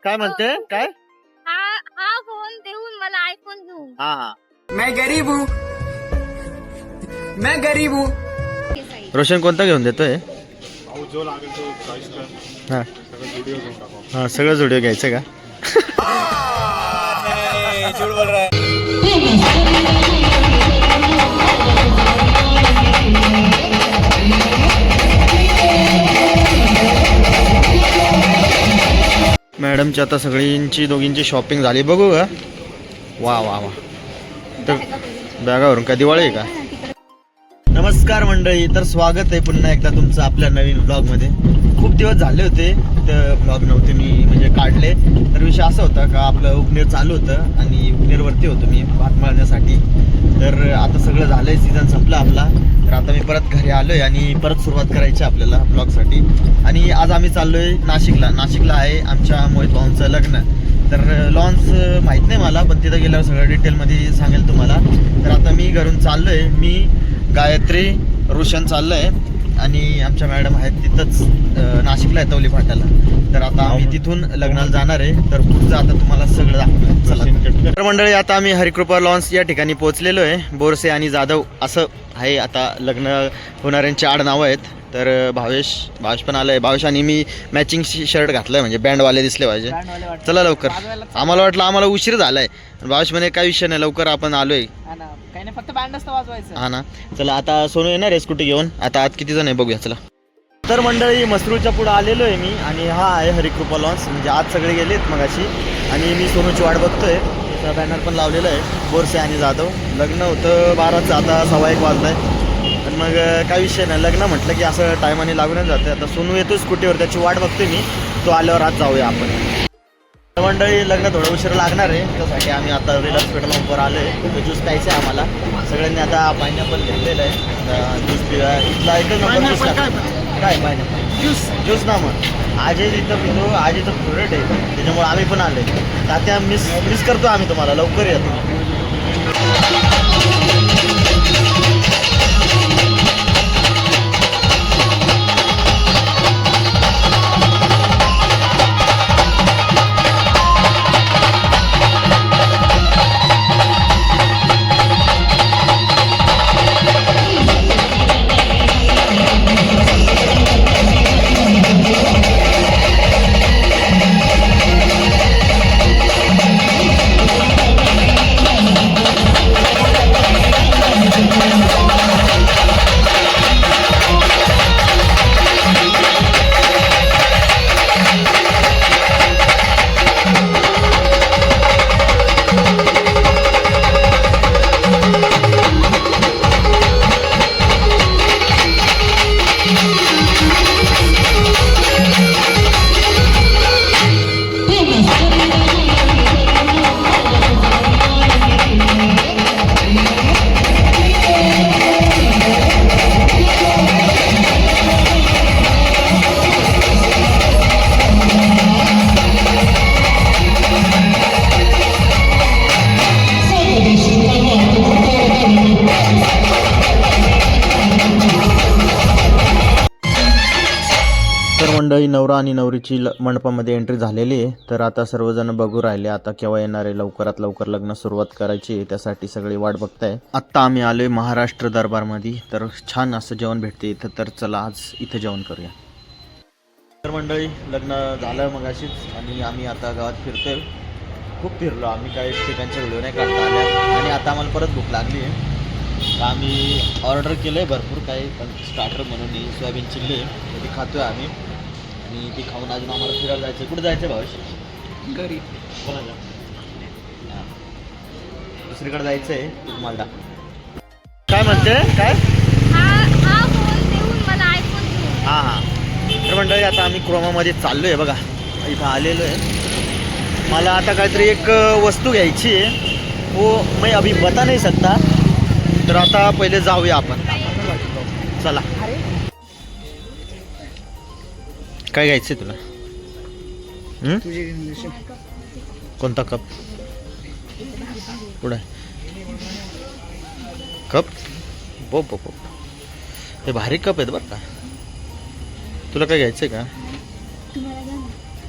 काय म्हणते काय? हा फोन देऊन मला आयफोन घेऊ. हा हा. मैं गरीब हूँ. रोशन कोणता घेऊन देतोय? जो लागेल तो चॉईस कर. हा सगळं व्हिडिओ घेऊन टाकू. हा सगळं व्हिडिओ घ्यायचं का? झूठ बोल रहा है. मॅडमची आता सगळ्यांची दोघींची शॉपिंग झाली बघू का? वा वा वा. तर बॅगावरून का दिवाळी आहे का? नमस्कार मंडळी, तर स्वागत आहे पुन्हा एकदा तुमचं आपल्या नवीन ब्लॉगमध्ये. खूप दिवस झाले होते तर ब्लॉग नव्हते मी म्हणजे काढले. तर विषय असा होता का आपलं उपनेर चालू होतं आणि उपनेरवरती होतो मी भात मळण्यासाठी. तर आता सगळं झालंय, सीझन संपला आपला. तर आता मी परत घरी आलोय आणि परत सुरुवात करायची आपल्याला ब्लॉगसाठी. आणि आज आम्ही चाललोय नाशिकला आहे आमच्या मोहित भाऊंचं लग्न. तर लॉन्च माहीत नाही मला, पण तिथं गेल्यावर सगळं डिटेलमध्ये सांगेल तुम्हाला. तर आता मी घरून चाललोय, मी गायत्री रोशन चाललंय आणि आमच्या मॅडम आहेत तिथंच नाशिकला आहे तवली फाट्याला. तर आता आम्ही तिथून लग्नाला जाणार आहे. तर पुढचं आता तुम्हाला सगळं दाखवणार. चला तर मंडळी, आता आम्ही हरिकृपा लॉन्स या ठिकाणी पोहोचलेलो आहे. बोरसे आणि जाधव असं आहे आता लग्न होणाऱ्यांची आडनावं आहेत. तर भावेश पण आलं आहे. भावेश आणि मी मॅचिंग शर्ट घातलं आहे म्हणजे बँडवाले दिसले पाहिजे. चला लवकर, आम्हाला वाटलं आम्हाला उशीर झाला आहे. भावेश म्हणे काही विषय नाही, लवकर आपण आलो आहे. काही नाही, फक्त बँड असतं वाजवायचं. हा ना. चला आता सोनू येणार आहे स्कूटी घेऊन. आता आत किती जण आहे बघूया. चला तर मंडळी, मसरूळच्या पुढं आलेलो आहे मी आणि हा आहे हरिकृपा लॉन्स. म्हणजे आज सगळे गेलेत मगाशी आणि मी सोनूची वाट बघतोय. त्याचा बॅनर पण लावलेलं आहे, बोरसे आणि जाधव. लग्न होतं 12चं, आता 1:15 वाजला आहे. पण मग काही विषय नाही, लग्न म्हटलं की असं टायमाने लागूनच जातं. आता सोनू येतो स्कूटीवर, त्याची वाट बघते मी. तो आल्यावर आज जाऊया आपण. मंडळी, लग्न थोडं उशीर लागणार आहे, त्यासाठी आम्ही आता रिलायन्स पेट्रोल पंपवर आलो आहे. तो ज्यूस प्यायचा आहे आम्हाला सगळ्यांनी. आता पायनॅपल घेतलेलं आहे, ज्यूस पिऊया. इथला एकदम नंबर ज्यूस काय पायनॅपल ज्यूस ना. मग आजही इथं पितो, आजीचं फेवरेट आहे, त्याच्यामुळे आम्ही पण आलो आहे. तात्या मिस करतो आम्ही तुम्हाला, लवकर या तुम्ही. मंडळी, नवरा आणि नवरीची मंडपामध्ये एंट्री झालेली आहे. तर आता सर्वजण बघू राहिले आता केव्हा येणार आहे. लवकरात लवकर लग्न सुरुवात करायची आहे, त्यासाठी सगळी वाट बघताय. आत्ता आम्ही आलोय महाराष्ट्र दरबारमध्ये. तर छान असं जेवण भेटते इथं. तर चला आज इथं जेवण करूया. तर मंडळी, लग्न झालं मगाशीच आणि आम्ही आता गावात फिरतोय. खूप फिरलो आम्ही, काही ठिकाणच्या व्हिडिओ नाही काढता आल्या. आणि आता आम्हाला परत भूक लागली आहे. तर आम्ही ऑर्डर केलं आहे भरपूर काही, पण स्टार्टर म्हणून सोयाबीन चिल्ली आहे, ती खातोय आम्ही. आणि ती खाऊन अजून आम्हाला फिरायला जायचं. कुठं जायचं भावेश? घरी. कोणाला? हां, दुसरीकडे जायचं आहे तुम्हाला. काय म्हणते काय? हा फोन देऊन मला आयफोन घेऊ. हां हां. तर मंडळी, आता आम्ही क्रोमामध्ये चाललो आहे बघा, इथं आलेलो आहे. मला आता काहीतरी एक वस्तू घ्यायची आहे, वो मैं अभी बता नाही सकता. तर आता पहिले जाऊया आपण. चला. काय घ्यायचं आहे तुला? कोणता कप? पुढे कप बो बो बो, हे भारी कप आहेत बरं का. तुला काय घ्यायचं आहे का?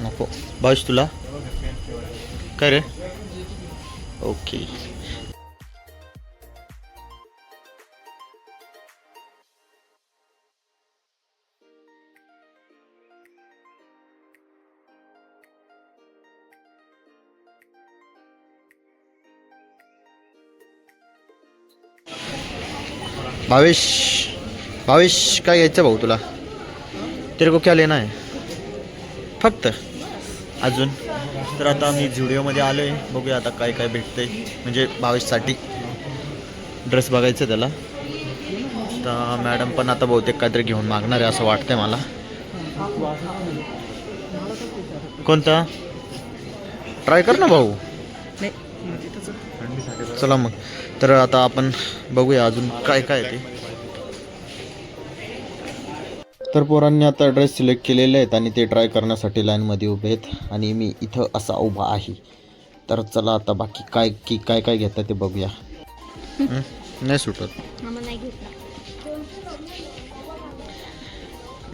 नको. भाऊश तुला? काय रे ओके. भावेश भावेश काय घ्यायचं भाऊ तुला? तेरे को क्या लेना है फक्त अजून. तर आता मी झुडिओमध्ये आलो आहे, बघूया आता काय काय भेटतंय. म्हणजे भावेशसाठी ड्रेस बघायचं त्याला. तर मॅडम पण आता बहुतेक काहीतरी घेऊन मागणार आहे असं वाटतंय मला. कोणता ट्राय कर ना भाऊ. चला मग. तर आता आपण बघूया अजून काय काय ते. तर पोरांनी आता ड्रेस सिलेक्ट केलेले आहेत आणि ते ट्राय करण्यासाठी लाईनमध्ये उभे आहेत आणि मी इथं असा उभा आहे. तर चला आता बाकी काय काय घेतात ते बघूया. नाही सुटत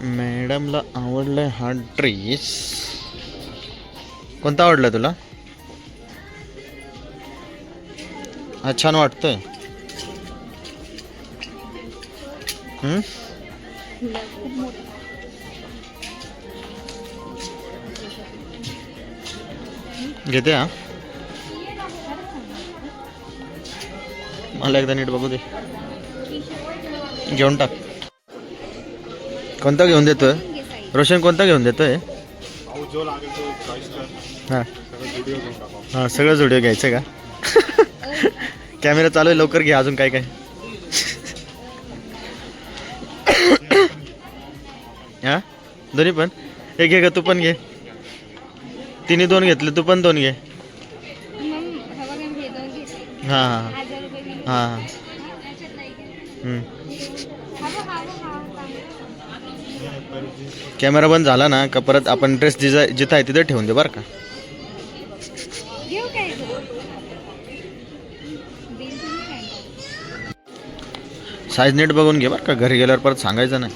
मॅडमला. आवडलाय हा ड्रेस. कोणता आवडला तुला? हा छान वाटतंय. घेते हा. मला एकदा नीट बघू दे. घेऊन टाक. कोणता घेऊन देतोय रोशन? कोणता घेऊन देतोय? भाऊ जो लागेल तो चॉईस कर. हां सगळं व्हिडिओ घेऊन टाकू. हां सगळं व्हिडिओ घ्यायचं का? कॅमेरा चालू आहे, लवकर घे. अजून काय काय? हां दोन्ही पण एक घे का? तू पण घे. तिने दोन घेतले, तू पण दोन घे. हां हां हां हां. कॅमेरा बंद झाला ना का परत आपण ड्रेस जिथं आहे तिथं ठेवून दे बरं का. साईज नीट बघून घे बरं का, घरी गेल्यावर परत सांगायचं नाही.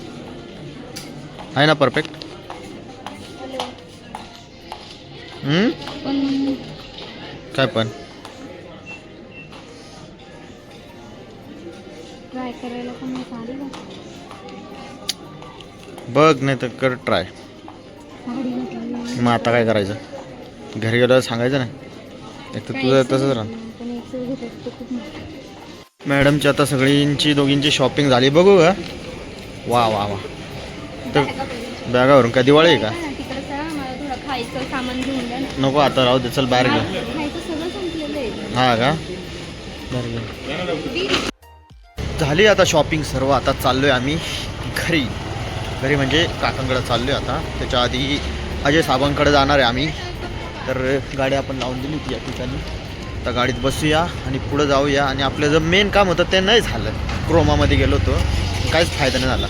आहे ना परफेक्ट? काय पण ट्राय करायला पण साडी बघ, नाही तर कर ट्राय. मग आता काय करायचं? घरी गेल्यावर सांगायचं नाही. एक तर तुझं तसंच राह. मॅडमची आता सगळींची दोघींची शॉपिंग झाली, बघू का? वा वा वा. तर बॅगावरून का दिवाळी आहे का? तिकडे मला थोडं खायचं सामान घेऊन द्या. नको आता राहू दे, चल बाहेर घे. खायचं सगळं संपलेलं आहे. हा का? बाहेर घे. झाली आता शॉपिंग सर्व. आता चाललोय आम्ही घरी. घरी म्हणजे काकांकडे चाललोय आता. त्याच्या आधी अजय साहेबांकडे जाणार आहे आम्ही. तर गाडी आपण लावून दिली होती या ठिकाणी. आता गाडीत बसूया आणि पुढं जाऊया. आणि आपलं जे मेन काम होतं ते नाही झालं. क्रोमामध्ये गेलो होतो, काहीच फायदा नाही झाला.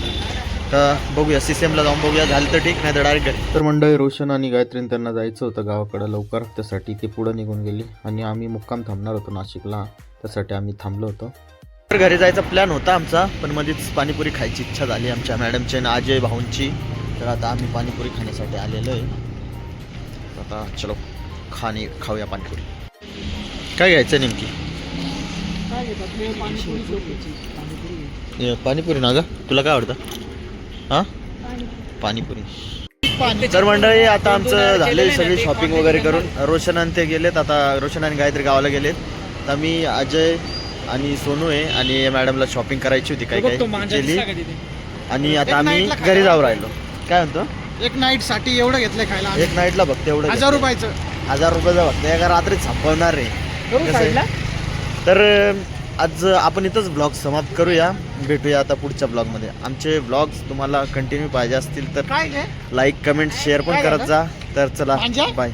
तर बघूया CCMला जाऊन बघूया. झालं तर ठीक, नाही तर डायरेक्ट घरी. तर मंडळी रोशन आणि गायत्रीन त्यांना जायचं होतं गावाकडं लवकर. त्यासाठी ते पुढं निघून गेली आणि आम्ही मुक्काम थांबणार होतो नाशिकला. त्यासाठी आम्ही थांबलो होतो. तर घरी जायचा प्लॅन होता आमचा, पण मध्येच पाणीपुरी खायची इच्छा झाली आमच्या मॅडमची आणि अजय भाऊंची. तर आता आम्ही पाणीपुरी खाण्यासाठी आलेलो आहे. आता चलो खाऊया पाणीपुरी. काय घ्यायचं नेमकी? पाणीपुरी ना ग? तुला काय आवडतं? हां पाणीपुरी. तर मंडळी आता आमचं झाले सगळी शॉपिंग वगैरे करून. रोशन आणि ते गेलेत. आता रोशन आणि गायत्री गावाला गेलेत. तर मी अजय आणि सोनू आहे आणि मॅडमला शॉपिंग करायची होती काय काय केली. आणि आता आम्ही घरी जाऊ राहिलो. काय म्हणतो? एक नाईट साठी एवढं घेतलंय खायला. एक नाईटला बघते एवढं 1000 रुपयाचं. 1000 रुपयाचं बघते. एका रात्री संपवणार आहे. तर आज आपण इथंच ब्लॉग समाप्त करूया. भेटूया आता पुढच्या ब्लॉगमध्ये. आमचे ब्लॉग्स तुम्हाला कंटिन्यू पाहिजे असतील तर काय लाईक कमेंट शेअर पण करत जा. तर चला बाय.